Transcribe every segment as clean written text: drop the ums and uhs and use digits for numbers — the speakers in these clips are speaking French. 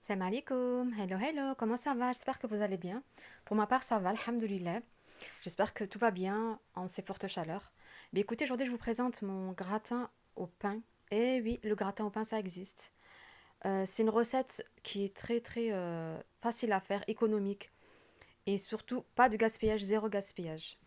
Salam alaikum, hello hello, comment ça va? J'espère que vous allez bien. Pour ma part, ça va, alhamdoulilah. J'espère que tout va bien en ces fortes chaleurs. Mais écoutez, aujourd'hui, je vous présente mon gratin au pain. Et oui, le gratin au pain, ça existe. C'est une recette qui est très facile à faire, économique. Et surtout, pas de gaspillage, zéro gaspillage.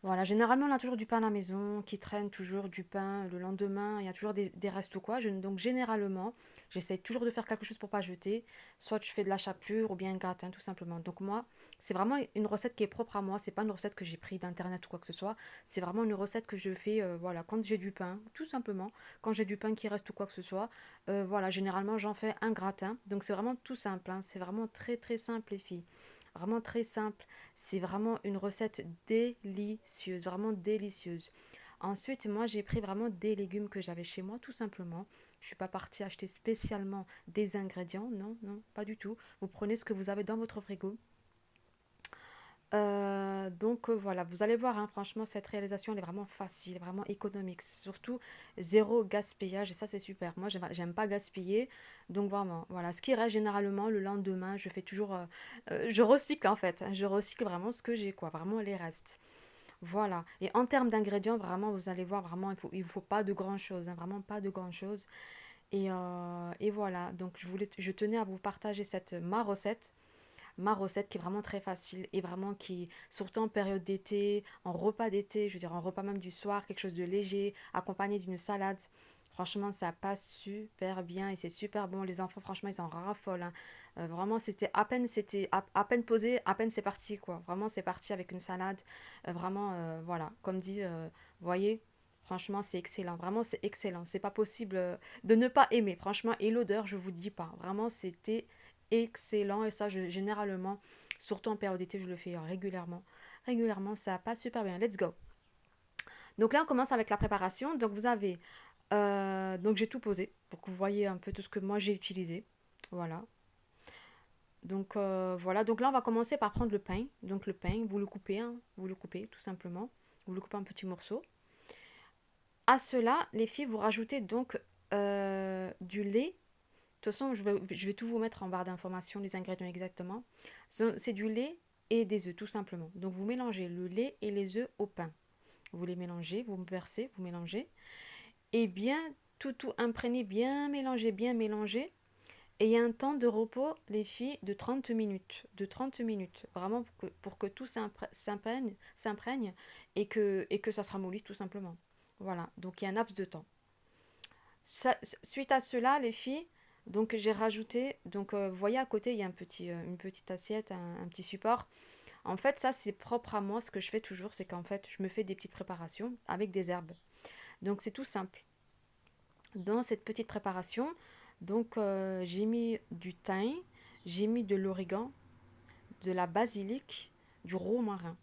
Voilà, généralement, on a toujours du pain à la maison, qui traîne toujours du pain le lendemain, il y a toujours des restes ou quoi. Donc, généralement, j'essaie toujours de faire quelque chose pour pas jeter. Soit je fais de la chapelure ou bien un gratin, tout simplement. Donc, moi, c'est vraiment une recette qui est propre à moi. C'est pas une recette que j'ai pris d'internet ou quoi que ce soit. C'est vraiment une recette que je fais, voilà, quand j'ai du pain, tout simplement. Quand j'ai du pain qui reste ou quoi que ce soit, voilà, généralement, j'en fais un gratin. Donc, c'est vraiment tout simple, hein. C'est vraiment très simple, les filles. Vraiment très simple. C'est vraiment une recette délicieuse, vraiment délicieuse. Ensuite, moi, j'ai pris vraiment des légumes que j'avais chez moi, tout simplement. Je ne suis pas partie acheter spécialement des ingrédients, non, non, pas du tout. Vous prenez ce que vous avez dans votre frigo. Voilà, vous allez voir, hein, franchement, cette réalisation, elle est vraiment facile, vraiment économique. Surtout, zéro gaspillage, et ça, c'est super. Moi, j'aime pas gaspiller. Donc, vraiment, voilà. Ce qui reste généralement le lendemain, je fais toujours. Je recycle, en fait, hein. Je recycle vraiment ce que j'ai, quoi. Vraiment les restes. Voilà. Et en termes d'ingrédients, vraiment, vous allez voir, vraiment, il faut pas de grand-chose, hein, vraiment pas de grand-chose. Et voilà. Donc, je tenais à vous partager ma recette qui est vraiment très facile et vraiment qui, surtout en période d'été, en repas d'été, je veux dire en repas même du soir, quelque chose de léger, accompagné d'une salade. Franchement, ça passe super bien et c'est super bon. Les enfants, franchement, ils en raffolent, hein. Vraiment, c'était à peine posé, à peine c'est parti, quoi. Vraiment, c'est parti avec une salade. Vraiment, voilà, comme dit, voyez, franchement, c'est excellent. Vraiment, c'est excellent. C'est pas possible de ne pas aimer. Franchement, et l'odeur, je vous dis pas. Vraiment, c'était excellent. Et ça, généralement, surtout en période d'été, je le fais régulièrement. Régulièrement, ça passe super bien. Let's go. Donc là, on commence avec la préparation. Donc vous avez... donc j'ai tout posé pour que vous voyez un peu tout ce que moi j'ai utilisé. Voilà. Donc voilà. Donc là, on va commencer par prendre le pain. Donc le pain, vous le coupez, hein, vous le coupez tout simplement. Vous le coupez en petits morceaux. À cela, les filles, vous rajoutez donc du lait. De toute façon, je vais tout vous mettre en barre d'informations, les ingrédients exactement. C'est du lait et des œufs, tout simplement. Donc, vous mélangez le lait et les œufs au pain. Vous les mélangez, vous versez, vous mélangez. Et bien, tout imprégné, bien mélangé, bien mélangé. Et il y a un temps de repos, les filles, de 30 minutes. De 30 minutes. Vraiment pour que tout s'imprègne et que ça se ramollisse, tout simplement. Voilà. Donc, il y a un laps de temps. Suite à cela, les filles, donc j'ai rajouté, donc vous voyez à côté, il y a une petite assiette, un petit support. En fait, ça c'est propre à moi. Ce que je fais toujours, c'est qu'en fait, je me fais des petites préparations avec des herbes. Donc c'est tout simple. Dans cette petite préparation, donc j'ai mis du thym, j'ai mis de l'origan, de la basilic, du romarin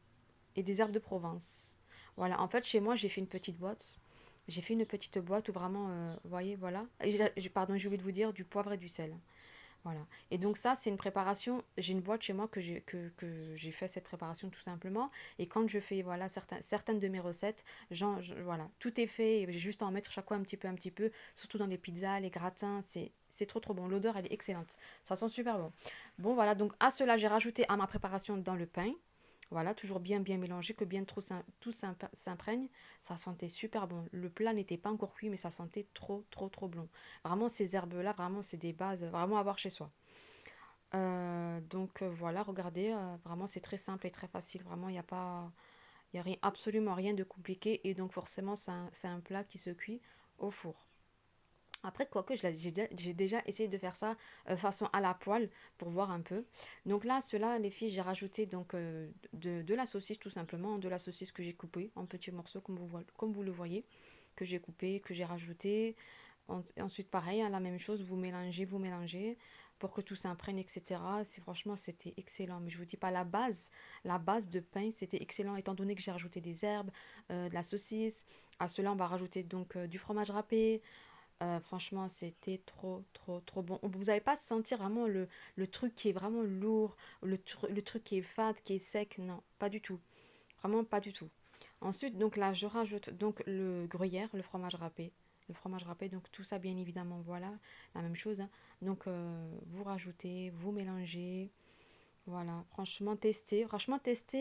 et des herbes de Provence. Voilà, en fait, chez moi, j'ai fait une petite boîte. J'ai fait une petite boîte où vraiment, vous voyez, voilà. Et pardon, j'ai oublié de vous dire du poivre et du sel. Voilà. Et donc ça, c'est une préparation. J'ai une boîte chez moi que j'ai fait cette préparation tout simplement. Et quand je fais voilà certaines de mes recettes, voilà, tout est fait. Et j'ai juste à en mettre chaque fois un petit peu. Surtout dans les pizzas, les gratins, c'est trop bon. L'odeur, elle est excellente. Ça sent super bon. Bon voilà, donc à cela, j'ai rajouté à ma préparation dans le pain. Voilà, toujours bien mélangé, que bien tout s'imprègne. Ça sentait super bon. Le plat n'était pas encore cuit, mais ça sentait trop bon. Vraiment, ces herbes-là, vraiment, c'est des bases vraiment à avoir chez soi. Voilà, regardez, vraiment, c'est très simple et très facile. Vraiment, il n'y a pas, il y a rien, absolument rien de compliqué. Et donc, forcément, c'est un plat qui se cuit au four. Après, quoique, j'ai déjà essayé de faire ça façon à la poêle pour voir un peu. Donc là, cela, les filles, j'ai rajouté donc de la saucisse tout simplement, de la saucisse que j'ai coupée en petits morceaux comme vous le voyez, que j'ai coupé, que j'ai rajouté. Ensuite, pareil, hein, la même chose, vous mélangez pour que tout s'imprègne, etc. Franchement, c'était excellent. Mais je vous dis pas la base de pain, c'était excellent étant donné que j'ai rajouté des herbes, de la saucisse. À cela, on va rajouter donc du fromage râpé. Franchement, c'était trop bon. Vous n'allez pas sentir vraiment le truc qui est vraiment lourd, le truc qui est fade, qui est sec. Non, pas du tout. Vraiment pas du tout. Ensuite, donc là, je rajoute donc le gruyère, le fromage râpé. le fromage râpé. Donc tout ça, bien évidemment, voilà, la même chose, hein. Donc vous rajoutez, vous mélangez. Voilà, franchement testez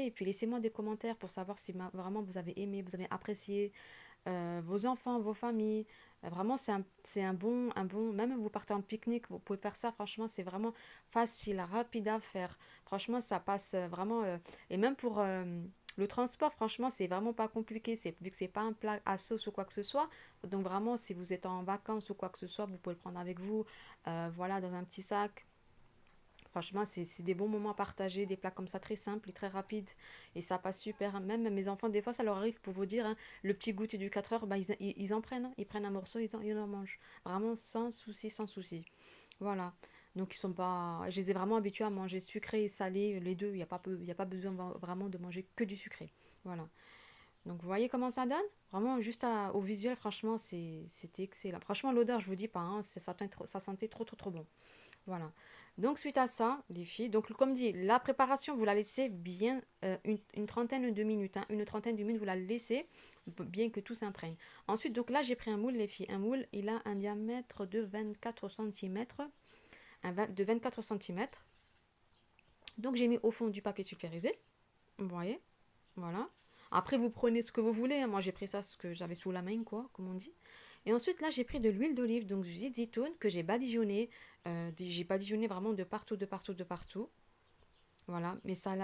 et puis laissez-moi des commentaires pour savoir si vraiment vous avez aimé, vous avez apprécié vos enfants, vos familles. Vraiment, même vous partez en pique-nique, vous pouvez faire ça. Franchement, c'est vraiment facile, rapide à faire. Franchement, ça passe vraiment. Et même pour le transport, franchement, c'est vraiment pas compliqué. Vu que c'est pas un plat à sauce ou quoi que ce soit. Donc vraiment, si vous êtes en vacances ou quoi que ce soit, vous pouvez le prendre avec vous. Voilà, dans un petit sac. Franchement, c'est des bons moments à partager, des plats comme ça très simples et très rapides. Et ça passe super, hein. Même mes enfants, des fois, ça leur arrive pour vous dire, hein, le petit goûter du 4 heures, bah, ils en prennent, hein. Ils prennent un morceau, ils en mangent. Vraiment sans souci, sans souci. Voilà. Donc, ils sont pas. Je les ai vraiment habitués à manger sucré et salé, les deux. Il y a pas besoin vraiment de manger que du sucré. Voilà. Donc, vous voyez comment ça donne? Vraiment, juste au visuel, franchement, c'était excellent. Franchement, l'odeur, je vous dis pas, hein, ça sentait trop, trop, trop bon. Voilà. Donc suite à ça, les filles, donc comme dit, la préparation, vous la laissez bien une trentaine de minutes, hein. Une trentaine de minutes, vous la laissez bien que tout s'imprègne. Ensuite, donc là, j'ai pris un moule, les filles. Un moule, il a un diamètre de 24 centimètres. De 24 centimètres. Donc j'ai mis au fond du papier sulfurisé. Vous voyez? Voilà. Après, vous prenez ce que vous voulez, hein. Moi, j'ai pris ça, ce que j'avais sous la main, quoi, comme on dit. Et ensuite, là, j'ai pris de l'huile d'olive, donc du zitoun, que j'ai badigeonné. J'ai badigeonné vraiment de partout, de partout, de partout. Voilà. Mais ça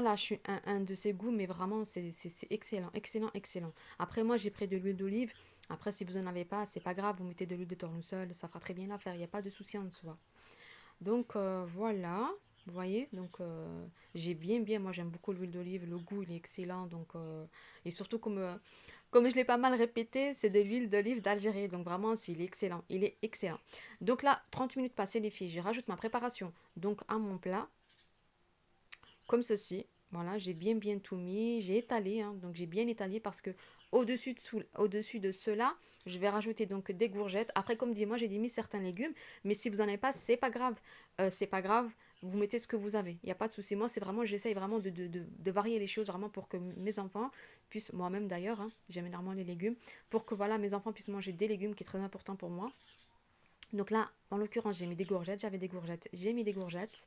lâche un de ses goûts, mais vraiment, c'est excellent, excellent, excellent. Après, moi, j'ai pris de l'huile d'olive. Après, si vous n'en avez pas, c'est pas grave, vous mettez de l'huile de tournesol, ça fera très bien l'affaire, il n'y a pas de souci en soi. Donc voilà, vous voyez, donc j'ai moi j'aime beaucoup l'huile d'olive, le goût il est excellent, donc et surtout comme je l'ai pas mal répété, c'est de l'huile d'olive d'Algérie, donc vraiment il est excellent. Donc là, 30 minutes passées les filles, je rajoute ma préparation donc à mon plat, comme ceci. Voilà, j'ai bien tout mis, j'ai étalé, hein, donc j'ai bien étalé parce que au-dessus de cela, je vais rajouter donc des courgettes. Après, comme dit, moi j'ai mis certains légumes, mais si vous n'en avez pas, c'est pas grave. C'est pas grave, vous mettez ce que vous avez. Il n'y a pas de souci. Moi, c'est vraiment, j'essaye vraiment de varier les choses vraiment pour que mes enfants puissent, moi-même d'ailleurs, hein, j'aime énormément les légumes, pour que voilà, mes enfants puissent manger des légumes qui est très important pour moi. Donc là, en l'occurrence, j'ai mis des courgettes, j'avais des courgettes, j'ai mis des courgettes.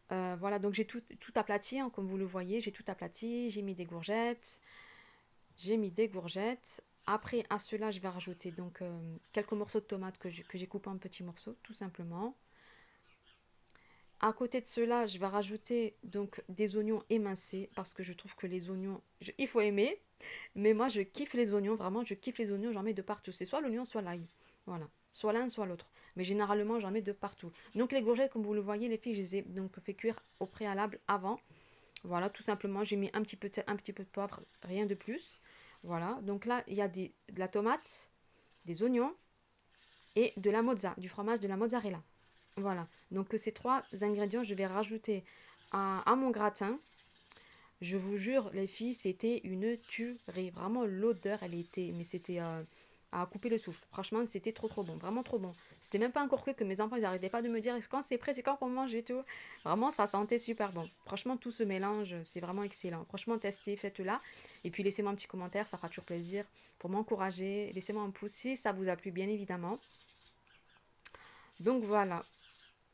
Voilà, donc j'ai tout aplati, hein, comme vous le voyez, j'ai tout aplati, j'ai mis des courgettes, j'ai mis des courgettes. Après, à cela, je vais rajouter donc quelques morceaux de tomates que j'ai coupés en petits morceaux, tout simplement. À côté de cela, je vais rajouter donc des oignons émincés parce que je trouve que les oignons, il faut aimer, mais moi je kiffe les oignons, vraiment, je kiffe les oignons, j'en mets de partout. C'est soit l'oignon, soit l'ail. Voilà, soit l'un, soit l'autre. Mais généralement, j'en mets de partout. Donc les courgettes, comme vous le voyez, les filles, je les ai donc fait cuire au préalable avant. Voilà, tout simplement, j'ai mis un petit peu de sel, un petit peu de poivre, rien de plus. Voilà, donc là, il y a de la tomate, des oignons et de la mozza, du fromage de la mozzarella. Voilà, donc ces trois ingrédients, je vais rajouter à mon gratin. Je vous jure, les filles, c'était une tuerie. Vraiment, l'odeur, elle était, mais c'était à couper le souffle. Franchement, c'était trop trop bon, vraiment trop bon. C'était même pas encore que mes enfants, ils n'arrêtaient pas de me dire quand c'est prêt, c'est quand qu'on mange et tout. Vraiment, ça sentait super bon. Franchement, tout ce mélange, c'est vraiment excellent. Franchement, testez, faites-le. Et puis, laissez-moi un petit commentaire, ça fera toujours plaisir pour m'encourager. Laissez-moi un pouce si ça vous a plu, bien évidemment. Donc voilà.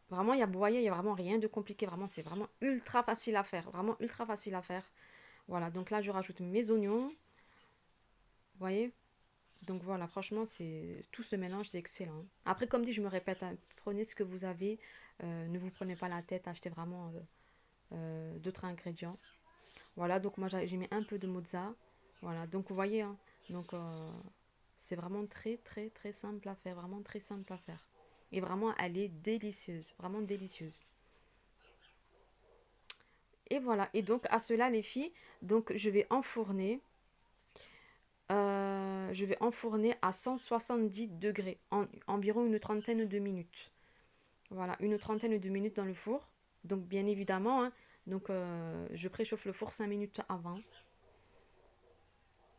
Vraiment, vous voyez, il n'y a vraiment rien de compliqué. Vraiment, c'est vraiment ultra facile à faire. Vraiment ultra facile à faire. Voilà, donc là, je rajoute mes oignons. Vous voyez? Donc voilà, franchement, tout ce mélange, c'est excellent. Après, comme dit, je me répète, hein, prenez ce que vous avez. Ne vous prenez pas la tête. Achetez vraiment d'autres ingrédients. Voilà, donc moi, j'ai mis un peu de mozza. Voilà, donc vous voyez, hein, donc c'est vraiment très, très, très simple à faire. Vraiment très simple à faire. Et vraiment, elle est délicieuse. Vraiment délicieuse. Et voilà. Et donc, à cela, les filles, donc je vais enfourner à 170 degrés, environ une trentaine de minutes. Voilà, une trentaine de minutes dans le four. Donc, bien évidemment, hein, donc, je préchauffe le four 5 minutes avant.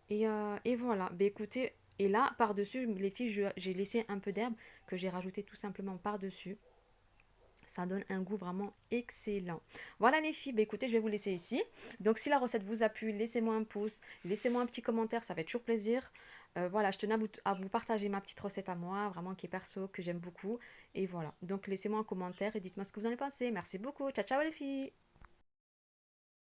Et voilà, ben écoutez, et là, par-dessus, les filles, j'ai laissé un peu d'herbe que j'ai rajouté tout simplement par-dessus. Ça donne un goût vraiment excellent. Voilà les filles, bah écoutez, je vais vous laisser ici. Donc si la recette vous a plu, laissez-moi un pouce, laissez-moi un petit commentaire, ça fait toujours plaisir. Voilà, je tenais à vous partager ma petite recette à moi, vraiment qui est perso, que j'aime beaucoup. Et voilà. Donc laissez-moi un commentaire et dites-moi ce que vous en avez pensé. Merci beaucoup. Ciao, ciao les filles!